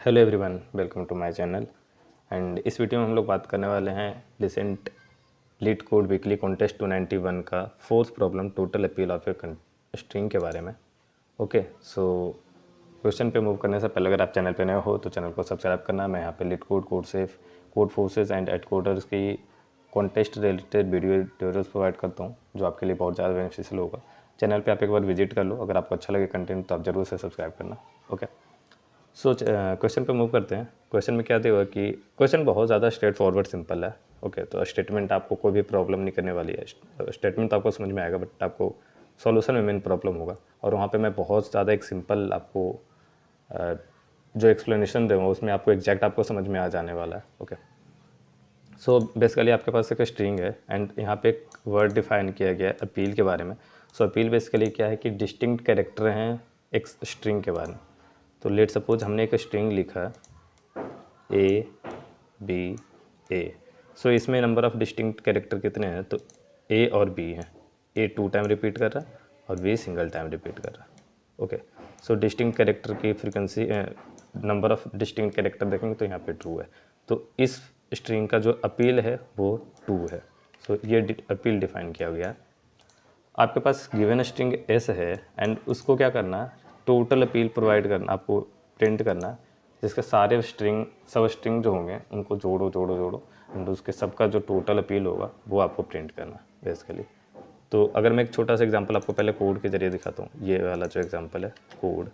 Hello everyone, welcome to my channel. And इस video में हम लोग बात करने वाले हैं recent LeetCode weekly contest 291 का fourth problem total appeal of a string के बारे में। ओके, सो क्वेश्चन पे मूव करने से पहले अगर आप चैनल पे नए हो तो चैनल को सब्सक्राइब करना। मैं यहाँ पे LeetCode, CodeChef, Codeforces and AtCoders की contest related video tutorials provide करता हूँ जो आपके लिए बहुत ज़्यादा बेनिफिशियल होगा। चैनल पे आप एक बार विजिट कर लो। अगर आपको अच्छा लगे कंटेंट तो आप ज़रूर से सब्सक्राइब करना। ओके, सो क्वेश्चन पे मूव करते हैं। क्वेश्चन में क्या दिया हुआ कि क्वेश्चन बहुत ज़्यादा स्ट्रेट फॉरवर्ड सिंपल है। ओके, तो स्टेटमेंट आपको कोई भी प्रॉब्लम नहीं करने वाली है। स्टेटमेंट तो आपको समझ में आएगा बट आपको सॉल्यूशन में मेन प्रॉब्लम होगा। और वहाँ पे मैं बहुत ज़्यादा एक सिंपल आपको जो एक्सप्लेनेशन दूँगा उसमें आपको एग्जैक्ट आपको समझ में आ जाने वाला है। ओके, सो बेसिकली आपके पास एक स्ट्रिंग है एंड यहाँ पे एक वर्ड डिफाइन किया गया है अपील के बारे में। सो अपील बेसिकली क्या है कि डिस्टिंक्ट कैरेक्टर हैं एक स्ट्रिंग के बारे में। तो लेट सपोज हमने एक स्ट्रिंग लिखा ए बी ए। सो इसमें नंबर ऑफ़ डिस्टिंक्ट कैरेक्टर कितने हैं? तो ए और बी हैं। ए 2 टाइम रिपीट कर रहा है और बी सिंगल टाइम रिपीट कर रहा है। ओके, सो डिस्टिंक्ट कैरेक्टर की frequency number of distinct character देखेंगे तो यहाँ पे 2 है। तो इस स्ट्रिंग का जो अपील है वो 2 है। सो ये अपील डिफाइन किया गया है। आपके पास गिवन स्ट्रिंग एस है एंड उसको क्या करना है, टोटल अपील प्रोवाइड करना, आपको प्रिंट करना है जिसके सारे स्ट्रिंग सब स्ट्रिंग जो होंगे उनको जोड़ो जोड़ो जोड़ो एंड उसके सबका जो टोटल अपील होगा वो आपको प्रिंट करना है बेसिकली। तो अगर मैं एक छोटा सा एग्जांपल आपको पहले कोड के ज़रिए दिखाता हूँ, ये वाला जो एग्जांपल है कोड,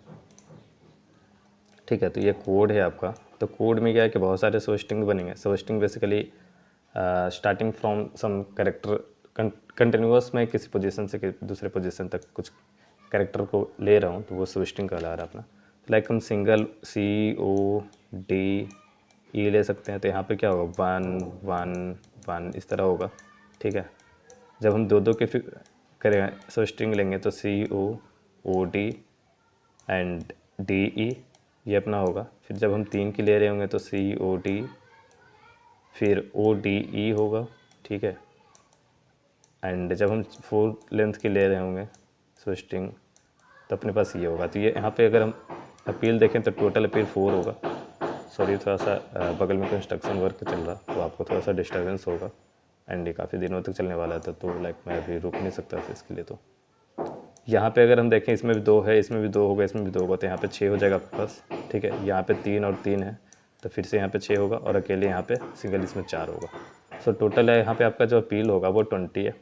ठीक है। तो ये कोड है आपका। तो कोड में क्या है कि बहुत सारे सब स्ट्रिंग बनेंगे। Substring basically starting from some character continuous में किसी पोजीशन से दूसरे पोजीशन तक कुछ कैरेक्टर को ले रहा हूँ तो वो सब स्ट्रिंग कहला रहा है अपना। लाइक हम सिंगल COD ले सकते हैं। तो यहाँ पे क्या होगा 1 1 1 इस तरह होगा, ठीक है। जब हम दो के फिर करें सब स्ट्रिंग लेंगे तो COOD एंड DE ये अपना होगा। फिर जब हम 3 की ले रहे होंगे तो COD फिर ODE होगा, ठीक है। एंड जब हम 4 लेंथ की ले रहे होंगे सो स्ट्रिंग तो अपने पास ये होगा। तो ये यहाँ पे अगर हम अपील देखें तो टोटल अपील 4 होगा। सॉरी, थोड़ा सा बगल में कंस्ट्रक्शन वर्क चल रहा तो आपको थोड़ा सा डिस्टर्बेंस होगा एंड ये काफ़ी दिनों तक चलने वाला था तो लाइक मैं अभी रुक नहीं सकता था इसके लिए। तो यहाँ पे अगर हम देखें इसमें भी 2 है, इसमें भी 2 होगा, इसमें भी 2 होगा, तो यहाँ पे 6 हो जाएगा आपके पास, ठीक है। यहाँ पे 3 और 3 है तो फिर से यहाँ पे 6 होगा और अकेले यहाँ पे सिंगल इसमें 4 होगा। सो टोटल है यहाँ पे आपका जो अपील होगा वो 20 है,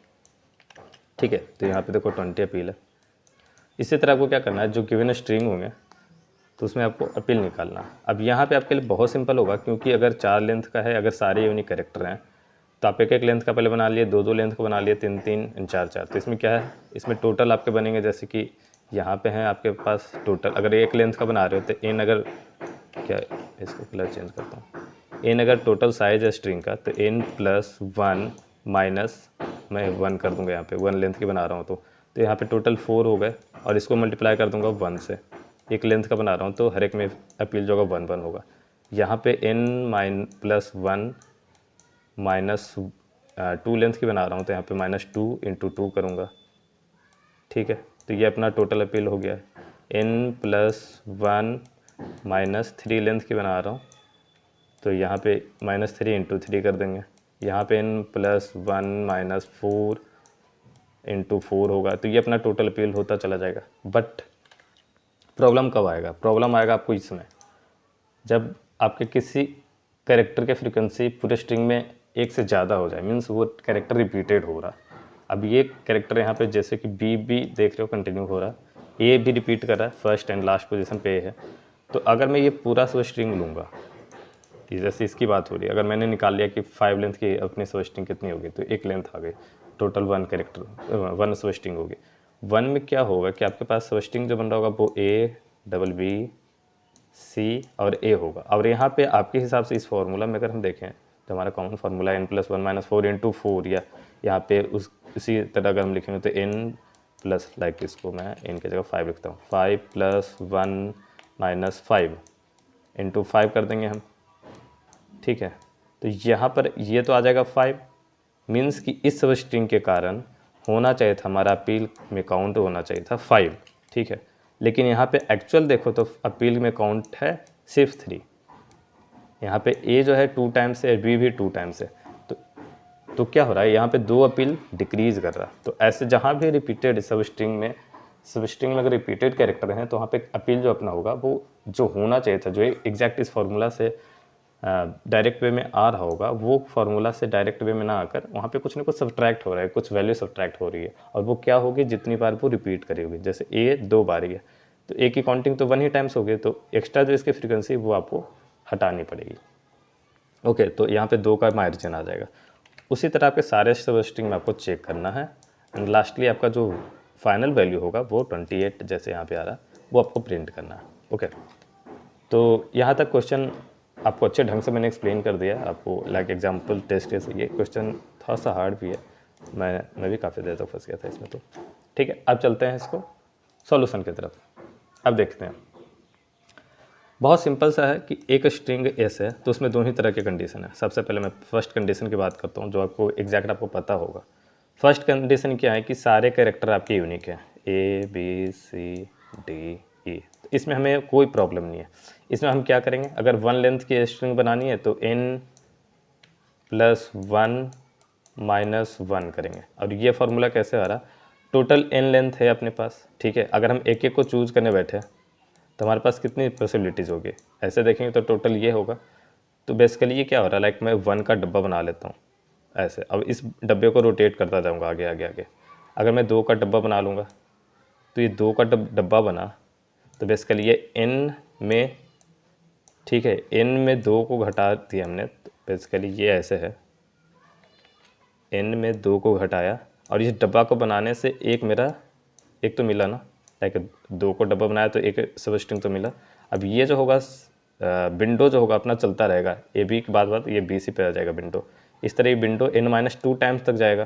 ठीक है। तो यहाँ पे देखो 20 अपील है। इसी तरह आपको क्या करना है, जो गिवन स्ट्रिंग होंगे तो उसमें आपको अपील निकालना। अब यहाँ पे आपके लिए बहुत सिंपल होगा क्योंकि अगर 4 लेंथ का है, अगर सारे यूनिक कैरेक्टर हैं तो आप एक लेंथ का पहले बना लिए, 2 लेंथ का बना लिए, 3 एंड 4। तो इसमें क्या है, इसमें टोटल आपके बनेंगे जैसे कि यहाँ पे हैं आपके पास टोटल, अगर एक लेंथ का बना रहे हो तो n अगर क्या, इसको कलर चेंज करता हूँ, n अगर टोटल साइज है स्ट्रिंग का तो n+1 माइनस मैं 1 कर दूँगा। यहाँ पे 1 लेंथ की बना रहा हूँ तो यहाँ पे टोटल 4 हो गए और इसको मल्टीप्लाई कर दूँगा 1 से। एक लेंथ का बना रहा हूँ तो हर एक में अपील जो होगा 1 1 होगा। यहाँ पे n-1 माइनस 2 लेंथ की बना रहा हूँ तो यहाँ पे -2 × 2 करूँगा, ठीक है। तो ये अपना टोटल अपील हो गया। n+1 -3 लेंथ की बना रहा हूँ तो यहाँ पे -3 × 3 कर देंगे। यहाँ पे n+1 -4 × 4 होगा। तो ये अपना टोटल अपील होता चला जाएगा। बट प्रॉब्लम कब आएगा? प्रॉब्लम आएगा आपको इसमें, जब आपके किसी कैरेक्टर के फ्रीक्वेंसी पूरे स्ट्रिंग में एक से ज़्यादा हो जाए, मीन्स वो कैरेक्टर रिपीटेड हो रहा। अब ये कैरेक्टर यहाँ पे जैसे कि बी भी देख रहे हो कंटिन्यू हो रहा, ए भी रिपीट कर रहा है, फर्स्ट एंड लास्ट पोजीशन पे है। तो अगर मैं ये पूरा सब स्ट्रिंग लूँगा, जैसे इसकी बात हो रही है, अगर मैंने निकाल लिया कि 5 लेंथ की अपनी सब स्ट्रिंग कितनी होगी तो 1 लेंथ आ गई, टोटल 1 कैरेक्टर 1 सब स्ट्रिंग होगी। 1 में क्या होगा कि आपके पास सब स्ट्रिंग जो बन रहा होगा वो A B C और A होगा। और यहाँ पे आपके हिसाब से इस फार्मूला में अगर हम देखें तो हमारा कॉमन फार्मूला n+1 - 4 × 4, या यहाँ पे उसी तरह अगर हम लिखेंगे तो n प्लस, लाइक इसको मैं n की जगह 5 लिखता हूँ, 5+1 - 5 × 5 कर देंगे हम, ठीक है। तो यहाँ पर ये तो आ जाएगा 5, मीन्स कि इस सब स्ट्रिंग के कारण होना चाहिए था हमारा अपील में काउंट होना चाहिए था 5, ठीक है। लेकिन यहाँ पे एक्चुअल देखो तो अपील में काउंट है सिर्फ 3। यहाँ पे ए जो है 2 टाइम्स है, बी भी 2 टाइम्स है, तो क्या हो रहा है यहाँ पे 2 अपील डिक्रीज़ कर रहा है। तो ऐसे जहाँ भी रिपीटेड सब स्ट्रिंग में अगर रिपीटेड कैरेक्टर हैं तो वहाँ पे अपील जो अपना होगा वो जो होना चाहिए था, जो एग्जैक्ट इस फार्मूला से डायरेक्ट वे में आ रहा होगा, वो फार्मूला से डायरेक्ट वे में ना आकर वहाँ पे कुछ ना कुछ सब्ट्रैक्ट हो रहा है, कुछ वैल्यू सब्ट्रैक्ट हो रही है, और वो क्या होगी, जितनी बार वो रिपीट करी होगी। जैसे ए 2 बार ही है तो ए की काउंटिंग तो 1 ही टाइम्स हो गई, तो एक्स्ट्रा जो इसकी फ्रीक्वेंसी वो आपको हटानी पड़ेगी। ओके, तो यहाँ पे 2 का मार्जिन आ जाएगा। उसी तरह आपके सारे सब स्ट्रिंग में आपको चेक करना है, एंड लास्टली आपका जो फाइनल वैल्यू होगा वो 28 जैसे यहाँ पे आ रहा है वो आपको प्रिंट करना है। ओके, तो यहाँ तक क्वेश्चन आपको अच्छे ढंग से मैंने एक्सप्लेन कर दिया आपको, लाइक एग्जांपल टेस्ट के। ये क्वेश्चन थोड़ा सा हार्ड भी है, मैं भी काफ़ी देर तक फंस गया था इसमें। तो ठीक है, अब चलते हैं इसको सॉल्यूशन की तरफ। अब देखते हैं, बहुत सिंपल सा है कि एक स्ट्रिंग एस है तो उसमें 2 ही तरह के कंडीशन है। सबसे पहले मैं फर्स्ट कंडीशन की बात करता हूँ, जो आपको एग्जैक्ट आपको पता होगा। फर्स्ट कंडीशन क्या है कि सारे कैरेक्टर आपके यूनिक हैं, A B C D E. इसमें हमें कोई प्रॉब्लम नहीं है। इसमें हम क्या करेंगे, अगर 1 लेंथ की स्ट्रिंग बनानी है तो n + 1 - 1 करेंगे। और ये फार्मूला कैसे आ रहा, टोटल n लेंथ है अपने पास, ठीक है। अगर हम एक एक को चूज़ करने बैठे तो हमारे पास कितनी पॉसिबिलिटीज़ होगी, ऐसे देखेंगे तो टोटल ये होगा। तो बेसिकली ये क्या हो रहा है, लाइक मैं 1 का डब्बा बना लेता हूँ ऐसे। अब इस डब्बे को रोटेट करता जाऊँगा आगे आगे आगे। अगर मैं 2 का डब्बा बना लूँगा तो ये 2 का डब्बा बना, तो बेसिकली ये n में, ठीक है, n में 2 को घटा दिया हमने, तो बेसिकली ये ऐसे है, n में 2 को घटाया, और इस डब्बा को बनाने से एक तो मिला ना, लाइक 2 को डब्बा बनाया तो एक सब स्ट्रिंग तो मिला। अब ये जो होगा विंडो जो होगा अपना चलता रहेगा, ए बी के बाद ये बी सी पे आ जाएगा विंडो। इस तरह ये विंडो n-2 टाइम्स तक जाएगा,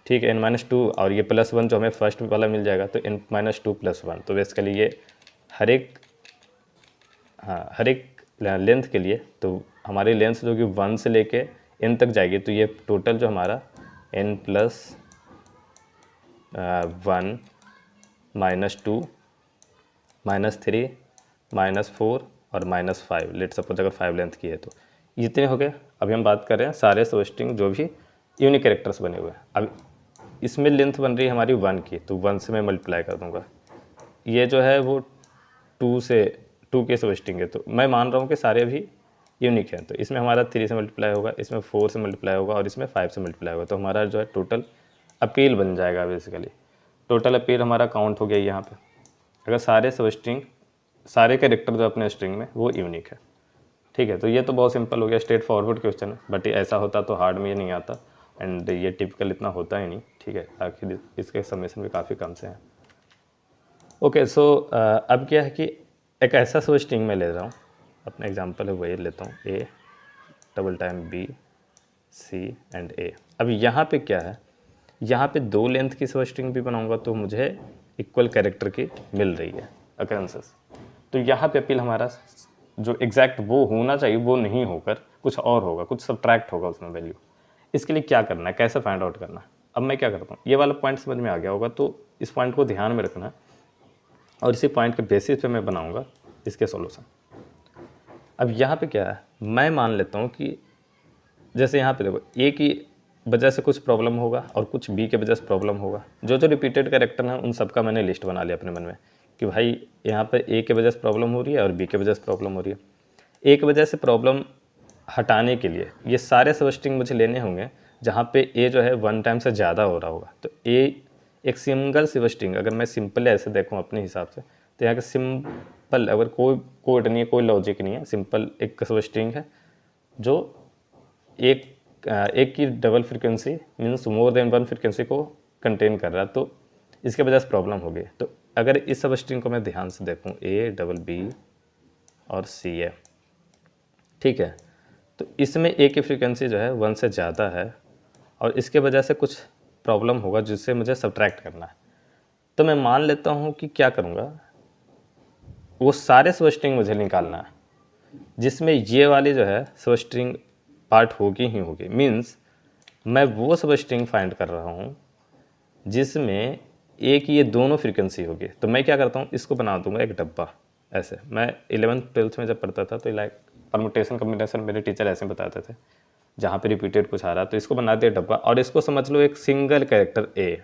ठीक है, n-2, और ये +1 जो हमें फर्स्ट वाला मिल जाएगा, तो n-2 + 1। तो बेसिकली ये हर एक लेंथ के लिए, तो हमारी लेंथ जो कि 1 से लेके n तक जाएगी, तो ये टोटल जो हमारा n + 1 -2 -3 -4 और -5, लेट सपोज अगर 5 लेंथ की है तो इतने हो गए। अभी हम बात कर रहे हैं सारे सब स्ट्रिंग जो भी यूनिक कैरेक्टर्स बने हुए हैं। अब इसमें लेंथ बन रही है हमारी 1 की, तो 1 से मैं मल्टीप्लाई कर दूंगा। ये जो है वो 2 के सब स्ट्रिंग है, तो मैं मान रहा हूँ कि सारे भी यूनिक हैं। तो इसमें हमारा 3 से मल्टीप्लाई होगा, इसमें 4 से मल्टीप्लाई होगा, और इसमें 5 से मल्टीप्लाई होगा। तो हमारा जो है टोटल अपील बन जाएगा। बेसिकली टोटल अपील हमारा काउंट हो गया यहाँ पे, अगर सारे कैरेक्टर जो अपने स्ट्रिंग में वो यूनिक है, ठीक है। तो ये तो बहुत सिंपल हो गया, स्ट्रेट फॉरवर्ड क्वेश्चन है, बट ऐसा होता तो हार्ड में ये नहीं आता, एंड ये टिपिकल इतना होता ही नहीं, ठीक है। आखिर इसके समेशन भी काफ़ी कम से हैं। ओके, सो अब क्या है कि एक ऐसा सब स्ट्रिंग में ले रहा हूँ, अपना एग्जांपल है वही लेता हूँ, a double time b c and a. अब यहाँ पे क्या है, यहाँ पे 2 लेंथ की सब स्ट्रिंग भी बनाऊंगा तो मुझे इक्वल कैरेक्टर की मिल रही है अकरेंसेस। तो यहाँ पे अपील हमारा जो एग्जैक्ट वो होना चाहिए वो नहीं होकर कुछ और होगा, कुछ सब्ट्रैक्ट होगा उसमें वैल्यू। इसके लिए क्या करना है, कैसे फाइंड आउट करना है। अब मैं क्या करता हूँ, ये वाला पॉइंट समझ में आ गया होगा, तो इस पॉइंट को ध्यान में रखना है, और इसी पॉइंट के बेसिस पे मैं बनाऊँगा इसके सॉल्यूशन। अब यहाँ पे क्या है, मैं मान लेता हूँ कि जैसे यहाँ पे देखो, ए की वजह से कुछ प्रॉब्लम होगा और कुछ बी के वजह से प्रॉब्लम होगा। जो जो रिपीटेड कैरेक्टर हैं उन सब का मैंने लिस्ट बना लिया अपने मन में कि भाई यहाँ पे ए के वजह से प्रॉब्लम हो रही है और बी के वजह से प्रॉब्लम हो रही है। ए की वजह से प्रॉब्लम हटाने के लिए ये सारे सब स्ट्रिंग मुझे लेने होंगे जहाँ पे ए जो है 1 टाइम से ज़्यादा हो रहा होगा। तो ए एक सिंगल सब स्ट्रिंग, अगर मैं सिंपल ऐसे देखूँ अपने हिसाब से, तो यहाँ का सिंपल, अगर कोई कोड नहीं है, कोई लॉजिक नहीं है, सिंपल एक सब स्ट्रिंग है जो एक की double frequency means more than 1 frequency को कंटेन कर रहा है, तो इसके वजह से प्रॉब्लम होगी। तो अगर इस सब स्ट्रिंग को मैं ध्यान से देखूं, ए डबल बी और सी है, ठीक है, तो इसमें ए की फ्रिक्वेंसी जो है 1 से ज़्यादा है और इसके वजह से कुछ प्रॉब्लम होगा जिससे मुझे सब्ट्रैक्ट करना है। तो मैं मान लेता हूँ कि क्या करूँगा, वो सारे सब स्ट्रिंग मुझे निकालना है जिसमें ये वाली जो है सब स्ट्रिंग पार्ट होगी ही होगी। मीन्स मैं वो सब स्ट्रिंग फाइंड कर रहा हूँ जिसमें ए की ये दोनों फ्रीक्वेंसी होगी। तो मैं क्या करता हूँ, इसको बना दूंगा एक डब्बा। ऐसे मैं 11th 12th में जब पढ़ता था तो लाइक परमुटेशन कम्बिनेशन मेरे टीचर ऐसे बताते थे, जहाँ पे रिपीटेड कुछ आ रहा तो इसको बना दिया डब्बा, और इसको समझ लो एक सिंगल कैरेक्टर ए।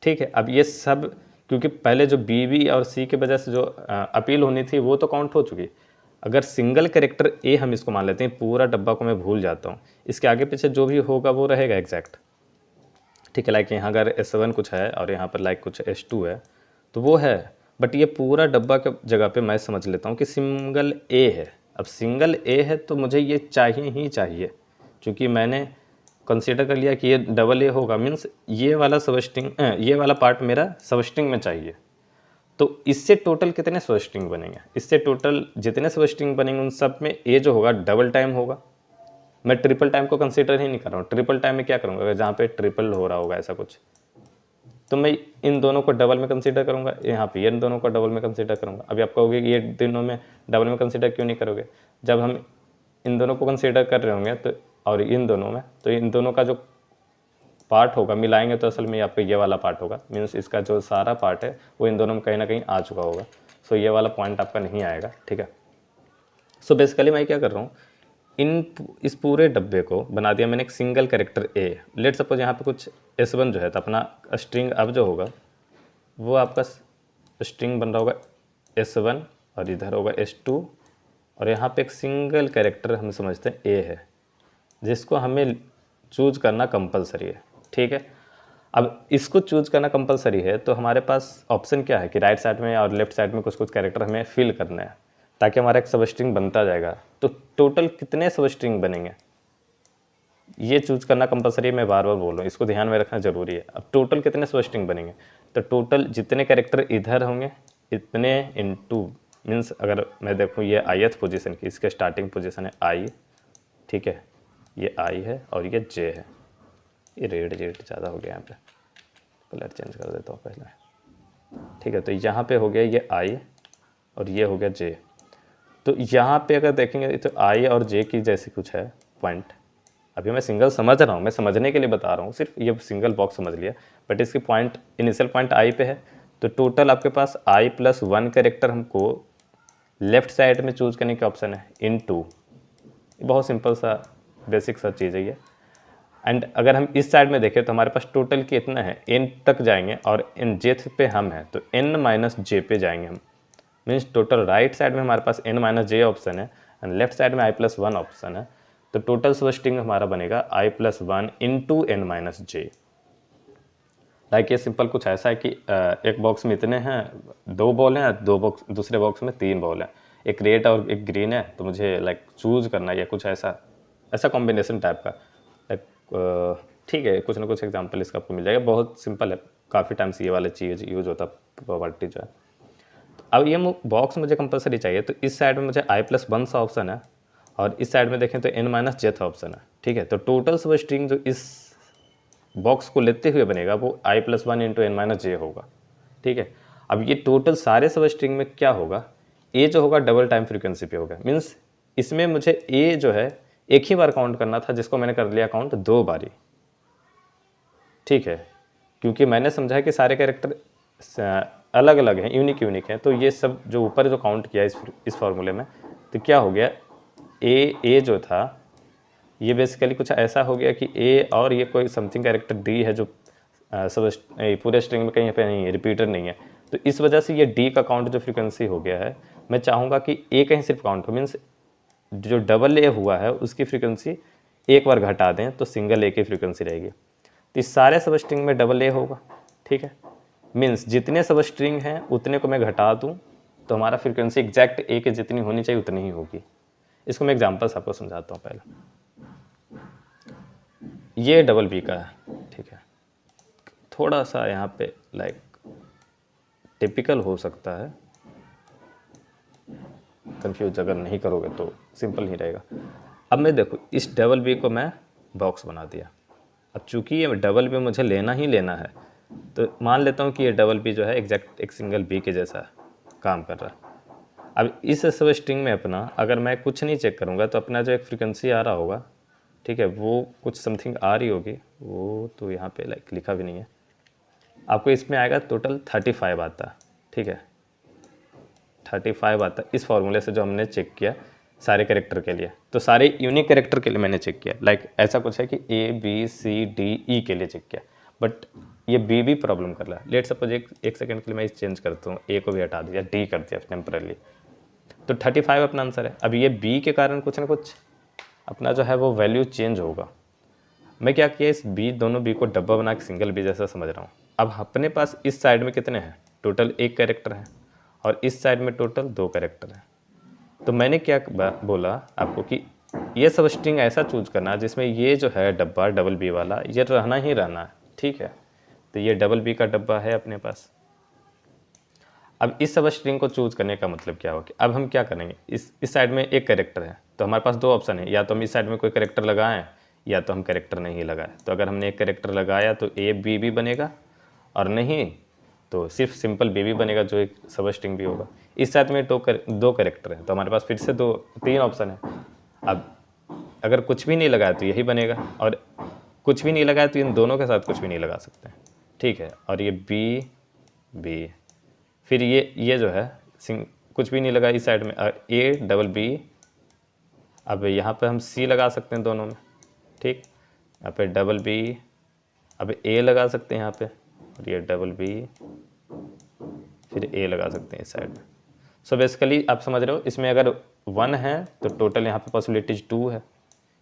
ठीक है, अब ये सब क्योंकि पहले जो बी बी और सी की वजह से जो अपील होनी थी वो तो काउंट हो चुकी। अगर सिंगल कैरेक्टर ए हम इसको मान लेते हैं, पूरा डब्बा को मैं भूल जाता हूँ, इसके आगे पीछे जो भी होगा वो रहेगा एग्जैक्ट। ठीक है, लाइक यहाँ अगर S1 कुछ है और यहाँ पर लाइक कुछ S2 है तो वो है, बट ये पूरा डब्बा के जगह पे मैं समझ लेता हूँ कि सिंगल ए है। अब सिंगल ए है तो मुझे ये चाहिए ही चाहिए, क्योंकि मैंने कंसीडर कर लिया कि ये डबल ए होगा, मीन्स ये वाला सबस्ट्रिंग ये वाला पार्ट मेरा सबस्ट्रिंग में चाहिए। तो इससे टोटल कितने सबस्ट्रिंग बनेंगे, इससे टोटल जितने सबस्ट्रिंग बनेंगे उन सब में ए जो होगा डबल टाइम होगा। मैं ट्रिपल टाइम को कंसीडर ही नहीं कर रहा हूँ। ट्रिपल टाइम में क्या करूँगा, अगर जहाँ पे ट्रिपल हो रहा होगा ऐसा कुछ, तो मैं इन दोनों को डबल में कंसीडर करूँगा, यहाँ पे इन दोनों को डबल में कंसीडर करूँगा। अभी आप कहोगे कि ये दोनों में डबल में कंसीडर क्यों नहीं करोगे, जब हम इन दोनों को कंसीडर कर रहे होंगे तो, और इन दोनों में, तो इन दोनों का जो पार्ट होगा मिलाएंगे तो असल में आपका ये वाला पार्ट होगा, मीन्स इसका जो सारा पार्ट है वो इन दोनों में कहीं ना कहीं आ चुका होगा। सो ये वाला पॉइंट आपका नहीं आएगा। ठीक है, सो बेसिकली मैं क्या कर रहा हूँ, इस पूरे डब्बे को बना दिया मैंने एक सिंगल कैरेक्टर ए। लेट सपोज यहाँ पे कुछ S1 जो है तो अपना स्ट्रिंग अब जो होगा वो आपका स्ट्रिंग बन रहा होगा S1 और इधर होगा S2, और यहाँ पे एक सिंगल कैरेक्टर हम समझते हैं ए है, जिसको हमें चूज करना कंपलसरी है। ठीक है, अब इसको चूज करना कंपलसरी है तो हमारे पास ऑप्शन क्या है कि राइट साइड में और लेफ्ट साइड में कुछ कुछ कैरेक्टर हमें फिल करना है, ताकि हमारा एक सबस्ट्रिंग बनता जाएगा। तो टोटल कितने सबस्ट्रिंग बनेंगे ये चूज करना कंपलसरी है, मैं बार बार बोल रहा हूँ, इसको ध्यान में रखना जरूरी है। अब टोटल कितने सबस्ट्रिंग बनेंगे, तो टोटल जितने कैरेक्टर इधर होंगे इतने इनटू, मीन्स अगर मैं देखूँ ये ith पोजीशन की, इसके स्टार्टिंग पोजीशन है i। ठीक है, ये i है और ये j है। ये रेड ज़्यादा हो गया, यहाँ पे कलर चेंज कर देता हूँ पहले। ठीक है, तो यहाँ पे हो गया ये i और ये हो गया j। तो यहाँ पे अगर देखेंगे तो i और j की जैसी कुछ है पॉइंट। अभी मैं सिंगल समझ रहा हूँ, मैं समझने के लिए बता रहा हूँ, सिर्फ ये सिंगल बॉक्स समझ लिया, बट इसकी पॉइंट इनिशियल पॉइंट i पे है। तो टोटल आपके पास i+1 कैरेक्टर हमको लेफ्ट साइड में चूज करने का ऑप्शन है इनटू। बहुत सिंपल सा बेसिक सा चीज़ है ये। एंड अगर हम इस साइड में देखें तो हमारे पास टोटल कितना है, n तक जाएंगे और इन जेथ पे हम हैं तो n-j पे जाएंगे हम, मीन्स टोटल राइट साइड में हमारे पास n-j ऑप्शन है एंड लेफ्ट साइड में i+1 ऑप्शन है। तो टोटल सबस्ट्रिंग हमारा बनेगा i+1 इंटू n-j। लाइक ये सिंपल कुछ ऐसा है कि एक बॉक्स में इतने हैं, 2 बॉल हैं, दूसरे बॉक्स में 3 बॉल हैं, एक रेड और एक ग्रीन है, तो मुझे लाइक चूज करना है या कुछ ऐसा कॉम्बिनेशन टाइप का। लाइक ठीक है, कुछ ना कुछ एग्जांपल इसका आपको मिल जाएगा, बहुत सिंपल है, काफ़ी टाइम से ये वाला चीज़ यूज होता प्रॉपर्टी जो है। अब ये बॉक्स मुझे कंपलसरी चाहिए, तो इस साइड में मुझे i+1 सा ऑप्शन है और इस साइड में देखें तो n-j ऑप्शन है। ठीक है, तो टोटल सबस्ट्रिंग जो इस बॉक्स को लेते हुए बनेगा वो i+1 इंटू n-j होगा। ठीक है, अब ये टोटल सारे सबस्ट्रिंग में क्या होगा, ए जो होगा डबल टाइम फ्रीक्वेंसी पे होगा, मीन्स इसमें मुझे ए जो है एक ही बार काउंट करना था, जिसको मैंने कर लिया काउंट 2 बारी। ठीक है, क्योंकि मैंने समझा है कि सारे कैरेक्टर अलग अलग हैं, यूनिक हैं, तो ये सब जो ऊपर जो काउंट किया इस फॉर्मूले में, तो क्या हो गया, ए जो था ये बेसिकली कुछ ऐसा हो गया कि ए और ये कोई समथिंग कैरेक्टर डी है जो सब पूरे स्ट्रिंग में कहीं पे नहीं है, रिपीटर नहीं है, तो इस वजह से ये डी का काउंट जो फ्रीक्वेंसी हो गया है, मैं चाहूँगा कि ए कहीं सिर्फ काउंट हो, मीन्स जो डबल ए हुआ है उसकी फ्रीक्वेंसी एक बार घटा दें तो सिंगल ए की फ्रीक्वेंसी रहेगी। तो इस सारे सब स्ट्रिंग में डबल ए होगा। ठीक है, मीन्स जितने सब स्ट्रिंग हैं उतने को मैं घटा दूँ तो हमारा फ्रीक्वेंसी एग्जैक्ट ए के जितनी होनी चाहिए उतनी ही होगी। इसको मैं एग्जाम्पल्स आपको समझाता हूँ। पहले ये डबल बी का है। ठीक है, थोड़ा सा यहाँ पे लाइक टिपिकल हो सकता है, कंफ्यूज अगर नहीं करोगे तो सिंपल ही रहेगा। अब मैं देखो इस डबल बी को मैं बॉक्स बना दिया। अब चूंकि ये डबल बी मुझे लेना ही लेना है, तो मान लेता हूँ कि ये डबल बी जो है एग्जैक्ट एक सिंगल बी के जैसा काम कर रहा है। अब इस सब स्ट्रिंग में अपना अगर मैं कुछ नहीं चेक करूँगा तो अपना जो एक फ्रीक्वेंसी आ रहा होगा, ठीक है, वो कुछ समथिंग आ रही होगी, वो तो यहाँ पे लाइक लिखा भी नहीं है, आपको इसमें आएगा टोटल 35 आता। ठीक है, 35 आता इस फॉर्मूले से जो हमने चेक किया सारे कैरेक्टर के लिए, तो सारे यूनिक कैरेक्टर के लिए मैंने चेक किया। लाइक ऐसा कुछ है कि ABCDE के लिए चेक किया, बट ये बी भी प्रॉब्लम कर रहा है। लेट सपोज एक सेकंड के लिए मैं इस चेंज करता हूँ, ए को भी हटा दिया, डी कर दिया टेम्परली, तो 35 अपना आंसर है। अब ये बी के कारण कुछ ना कुछ अपना जो है वो वैल्यू चेंज होगा। मैं क्या किया, इस बी दोनों बी को डब्बा बना के सिंगल बी जैसा समझ रहा हूँ। अब अपने पास इस साइड में कितने हैं, टोटल 1 कैरेक्टर है, और इस साइड में टोटल 2 कैरेक्टर हैं। तो मैंने क्या बोला आपको कि ये सब स्ट्रिंग ऐसा चूज करना जिसमें ये जो है डब्बा डबल बी वाला ये रहना ही रहना है, ठीक है। तो ये डबल बी का डब्बा है अपने पास। अब इस सब स्ट्रिंग को चूज करने का मतलब क्या होगा, अब हम क्या करेंगे, इस साइड में एक कैरेक्टर है, तो हमारे पास 2 ऑप्शन है, या तो हम इस साइड में कोई कैरेक्टर लगाएं या तो हम कैरेक्टर नहीं लगाएं। तो अगर हमने एक कैरेक्टर लगाया तो ए बी भी बनेगा, और नहीं तो सिर्फ सिंपल बी भी बनेगा जो एक सब स्ट्रिंग भी होगा। इस साइड में 2 कैरेक्टर है, तो हमारे पास फिर से 3 ऑप्शन है। अब अगर कुछ भी नहीं लगाया तो यही बनेगा, और कुछ भी नहीं लगाया तो इन दोनों के साथ कुछ भी नहीं लगा सकते, ठीक है। और ये बी बी, फिर ये जो है कुछ भी नहीं लगा इस साइड में, ए डबल बी। अब यहाँ पे हम सी लगा सकते हैं दोनों में, ठीक। यहाँ पे डबल बी, अब ए लगा सकते हैं यहाँ पे, और ये डबल बी, फिर ए लगा सकते हैं इस साइड में। सो बेसिकली आप समझ रहे हो, इसमें अगर 1 है तो टोटल यहाँ पे पॉसिबिलिटीज 2 है,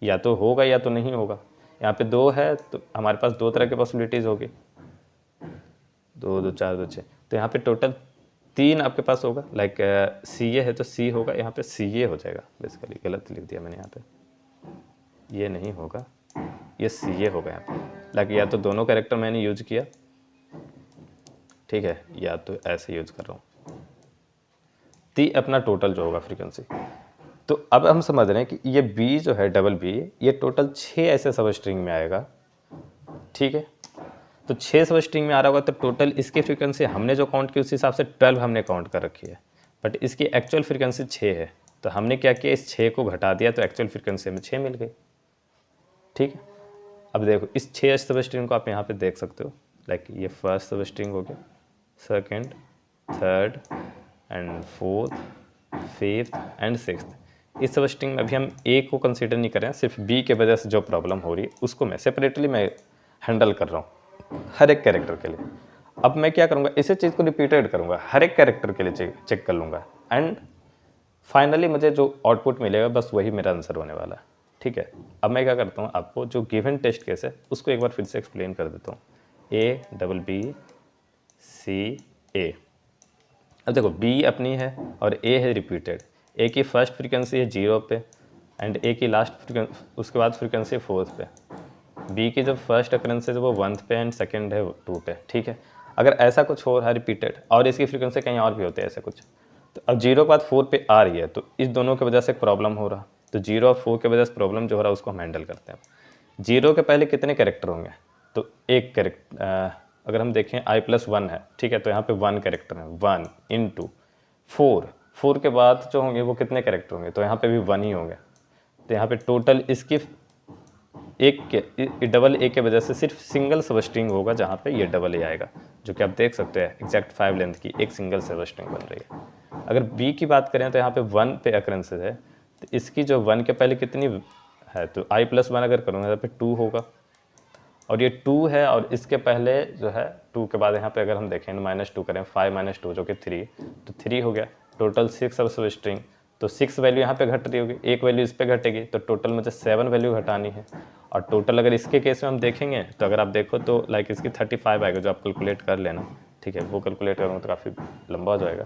या तो होगा या तो नहीं होगा। यहाँ पे 2 है तो हमारे पास 2 तरह की पॉसिबिलिटीज़ होगी, 2 2 4 2 6, तो यहाँ पे टोटल 3 आपके पास होगा। लाइक सी ए है तो सी होगा, यहाँ पे सी ए हो जाएगा। बेसिकली गलत लिख दिया मैंने यहाँ पे, ये नहीं होगा, ये सी ए होगा यहाँ पे। लाइक या तो दोनों कैरेक्टर मैंने यूज किया, ठीक है, या तो ऐसे यूज कर रहा हूँ, ती अपना टोटल जो होगा फ्रीक्वेंसी। तो अब हम समझ रहे हैं कि ये बी जो है डबल बी, ये टोटल 6 ऐसे सब स्ट्रिंग में आएगा, ठीक है। तो 6 सब स्ट्रिंग में आ रहा होगा, तो टोटल इसकी फ्रीक्वेंसी हमने जो काउंट की उस हिसाब से 12 हमने काउंट कर रखी है, बट इसकी एक्चुअल फ्रीक्वेंसी 6 है। तो हमने क्या किया, इस 6 को घटा दिया तो एक्चुअल फ्रीक्वेंसी हमें 6 मिल गई, ठीक है। अब देखो इस 6 सब स्ट्रिंग को आप यहाँ पे देख सकते हो। लाइक ये फर्स्ट सब स्ट्रिंग हो गया, second, third and fourth, fifth and sixth. इस सब स्ट्रिंग में अभी हम ए को कंसीडर नहीं कर रहे हैं, सिर्फ बी के वजह से जो प्रॉब्लम हो रही है उसको मैं सेपरेटली हैंडल कर रहा हूँ हर एक कैरेक्टर के लिए। अब मैं क्या करूँगा, इसी चीज़ को रिपीटेड करूँगा, हर एक कैरेक्टर के लिए चेक कर लूँगा, एंड फाइनली मुझे जो आउटपुट मिलेगा बस वही मेरा आंसर होने वाला है, ठीक है। अब मैं क्या करता हूँ, आपको जो गिवन टेस्ट केस है उसको एक बार फिर से एक्सप्लेन कर देता हूँ। ए डबल बी सी ए, अब देखो बी अपनी है और ए है रिपीटेड। ए की फर्स्ट फ्रीक्वेंसी है 0 पे, एंड ए की लास्ट फ्रीक्वेंसी उसके बाद फ्रीक्वेंसी 4th पे। बी की जो फर्स्ट अकरेंस है वो 1th पे एंड सेकंड है 2 पे, ठीक है। अगर ऐसा कुछ हो रहा है रिपीटेड और इसकी फ्रीक्वेंसी कहीं और भी होते हैं ऐसे कुछ, तो अब 0 के बाद 4 पे आ रही है, तो इस दोनों की वजह से प्रॉब्लम हो रहा, तो 0 और 4 की वजह से प्रॉब्लम जो हो रहा है उसको हम हैंडल करते हैं। 0 के पहले कितने कैरेक्टर होंगे, तो एक कैरेक्टर, अगर हम देखें i+1 है, ठीक है, तो यहाँ पे 1 कैरेक्टर है, 1 इंटू 4 के बाद जो होंगे वो कितने कैरेक्टर होंगे, तो यहाँ पे भी 1 ही होंगे। तो यहाँ पे टोटल इसकी एक के डबल ए के वजह से सिर्फ सिंगल सब स्ट्रिंग होगा जहाँ पे ये डबल ए आएगा, जो कि आप देख सकते हैं एग्जैक्ट 5 लेंथ की एक सिंगल सब स्ट्रिंग बन रही है। अगर बी की बात करें तो यहाँ पे 1 पे अकरेंसेस है, तो इसकी जो 1 के पहले कितनी है, तो i+1 अगर करूँगा यहाँ पे 2 होगा, और ये 2 है, और इसके पहले जो है 2 के बाद यहाँ पे अगर हम देखें -2 करें, 5 - 2 जो कि 3, तो 3 हो गया। टोटल 6 सब स्ट्रिंग, तो 6 वैल्यू यहाँ पे घट रही होगी, एक वैल्यू इस पे घटेगी, तो टोटल मुझे 7 वैल्यू घटानी है। और टोटल अगर इसके केस में हम देखेंगे तो अगर आप देखो तो लाइक इसकी 35 आएगा, जो आप कैलकुलेट कर लेना, ठीक है। वो कैलकुलेट करूँगा तो काफ़ी लंबा हो जाएगा।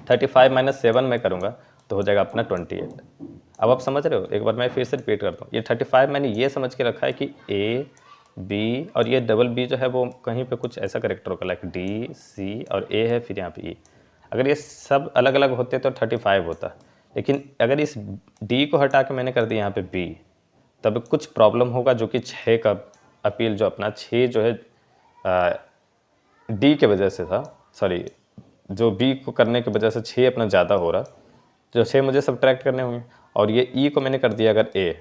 35 - 7 मैं करूँगा तो हो जाएगा अपना 28। अब आप समझ रहे हो, एक बार मैं फिर से रिपीट करता हूँ। ये 35 मैंने ये समझ के रखा है कि ए बी और ये डबल बी जो है वो कहीं पे कुछ ऐसा करेक्टर होगा, लाइक डी सी और ए है, फिर यहाँ पे ई। अगर ये सब अलग अलग होते तो 35 होता, लेकिन अगर इस डी को हटा के मैंने कर दिया यहाँ पे बी, तब कुछ प्रॉब्लम होगा, जो कि 6 का अपील जो अपना 6 जो है डी के वजह से था, सॉरी जो बी को करने की वजह से 6 अपना ज़्यादा हो रहा, जो 6 मुझे सब्ट्रैक्ट करने होंगे, और ये ई को मैंने कर दिया अगर ए,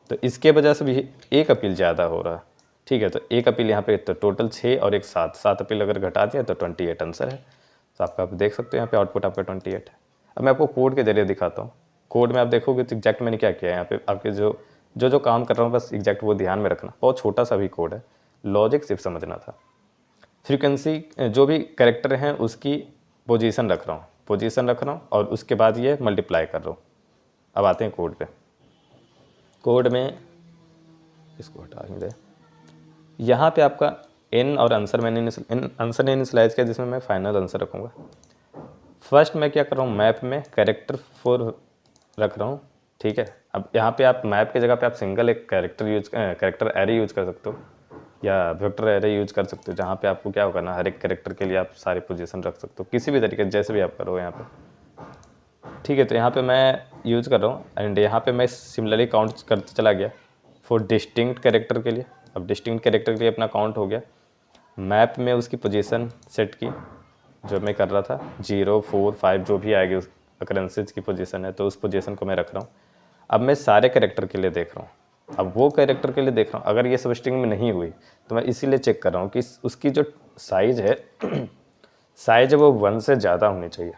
तो इसके वजह से भी एक अपील ज़्यादा हो रहा, ठीक है। तो एक अपील यहाँ पे, तो टोटल 6 और एक 7 अपील अगर घटा दिया तो 28 आंसर है। तो आपका आप देख सकते हो यहाँ पे आउटपुट आपका 28 है। अब मैं आपको कोड के जरिए दिखाता हूँ, कोड में आप देखोगे तो एग्जैक्ट मैंने क्या किया है यहाँ पे, आपके जो काम कर रहा हूँ बस एग्जैक्ट वो ध्यान में रखना। बहुत छोटा सा भी कोड है, लॉजिक सिर्फ समझना था। फ्रीक्वेंसी जो भी कैरेक्टर हैं उसकी पोजीशन रख रहा हूँ और उसके बाद ये मल्टीप्लाई कर रहा हूँ। अब आते हैं कोड पे। कोड में इसको हटा दें, यहाँ पे आपका एन और आंसर मैंने आंसर ने इनिशियलाइज किया जिसमें मैं फाइनल आंसर रखूँगा। फर्स्ट मैं क्या कर रहा हूँ, मैप में कैरेक्टर 4 रख रहा हूँ, ठीक है। अब यहाँ पे आप मैप की जगह पे आप सिंगल एक कैरेक्टर एरे यूज कर सकते हो या वेक्टर एरे यूज कर सकते हो, जहाँ पे आपको क्या करना, हर एक कैरेक्टर के लिए आप सारी पोजीशन रख सकते हो किसी भी तरीके से, जैसे भी आप करो यहाँ पे, ठीक है। तो यहाँ पे मैं यूज़ कर रहा हूँ एंड यहाँ पे मैं सिमिलरली काउंट करते चला गया फॉर डिस्टिंक्ट कैरेक्टर के लिए। अब डिस्टिंक्ट कैरेक्टर के लिए अपना काउंट हो गया, मैप में उसकी पोजीशन सेट की जो मैं कर रहा था, 0 4 5 जो भी आएगी उस अकरेंसेज की पोजीशन है, तो उस पोजीशन को मैं रख रहा हूँ। अब मैं सारे कैरेक्टर के लिए देख रहा हूँ, अब वो कैरेक्टर के लिए देख रहा हूँ, अगर ये सब स्ट्रिंग में नहीं हुई तो मैं इसीलिए चेक कर रहा हूँ कि उसकी जो साइज़ है साइज है वो 1 से ज़्यादा होनी चाहिए।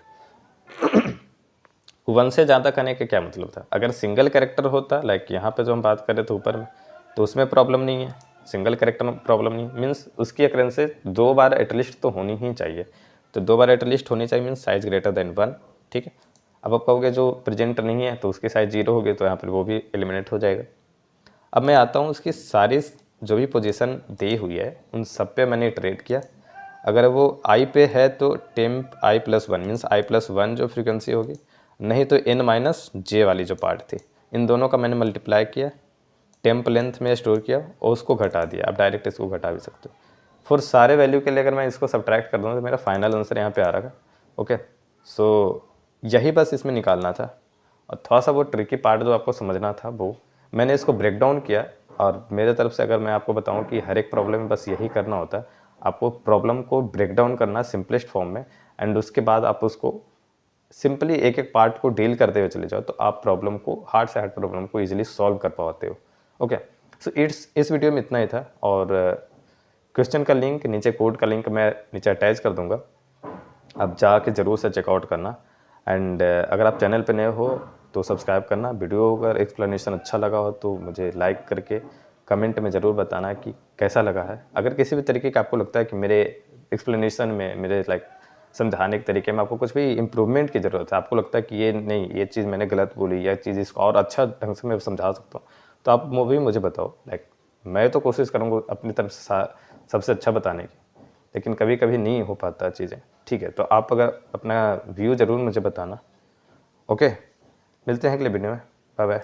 1 से ज़्यादा करने का क्या मतलब था, अगर सिंगल कैरेक्टर होता लाइक यहाँ पे जो हम बात कर रहे थे ऊपर में, तो उसमें प्रॉब्लम नहीं है, सिंगल कैरेक्टर में प्रॉब्लम नहीं, मीन्स उसकी अकरेंसेज 2 बार एटलीस्ट तो होनी ही चाहिए। तो 2 बार एटलीस्ट होनी चाहिए मीन्स साइज ग्रेटर देन 1, ठीक है। अब आप कहोगे जो प्रेजेंट नहीं है तो उसकी साइज 0 होगी, तो यहाँ पर वो भी एलिमिनेट हो जाएगा। अब मैं आता हूँ उसकी सारी जो भी पोजीशन दी हुई है उन सब पे मैंने इटरेट किया। अगर वो आई पे है तो टेम्प i+1 मीन्स i+1 जो फ्रीक्वेंसी होगी, नहीं तो n-j वाली जो पार्ट थी, इन दोनों का मैंने मल्टीप्लाई किया, टेम्प लेंथ में स्टोर किया और उसको घटा दिया। आप डायरेक्ट इसको घटा भी सकते हो। फॉर सारे वैल्यू के लिए अगर मैं इसको सब्ट्रैक्ट कर दूँ तो मेरा फाइनल आंसर यहाँ पे आ रहा है। ओके, सो यही बस इसमें निकालना था और थोड़ा सा वो ट्रिकी पार्ट जो आपको समझना था वो मैंने इसको ब्रेक डाउन किया। और मेरे तरफ से अगर मैं आपको बताऊं कि हर एक प्रॉब्लम में बस यही करना होता है, आपको प्रॉब्लम को ब्रेक डाउन करना सिंपलेस्ट फॉर्म में एंड उसके बाद आप उसको सिंपली एक एक पार्ट को डील करते हुए चले जाओ, तो आप प्रॉब्लम को हार्ड से हार्ड प्रॉब्लम को इजीली सॉल्व कर पाते हो। ओके, सो इस वीडियो में इतना ही था और क्वेश्चन का लिंक नीचे, कोड का लिंक मैं नीचे अटैच कर दूंगा, आप जाके ज़रूर से चेकआउट करना। एंड अगर आप चैनल पे नए हो तो सब्सक्राइब करना। वीडियो अगर एक्सप्लेनेशन अच्छा लगा हो तो मुझे लाइक करके कमेंट में ज़रूर बताना कि कैसा लगा है। अगर किसी भी तरीके का आपको लगता है कि मेरे एक्सप्लेनेशन में, मेरे समझाने के तरीके में आपको कुछ भी इम्प्रूवमेंट की ज़रूरत है, आपको लगता है कि ये नहीं, ये चीज़ मैंने गलत बोली या चीज़ इसको और अच्छा ढंग से मैं समझा सकता हूँ, तो आप वो भी मुझे बताओ। मैं तो कोशिश करूँगा अपनी तरफ से सबसे अच्छा बताने की, लेकिन कभी कभी नहीं हो पाता चीज़ें, ठीक है। तो आप अगर अपना व्यू ज़रूर मुझे बताना। ओके, मिलते हैं अगले वीडियो में, बाय बाय।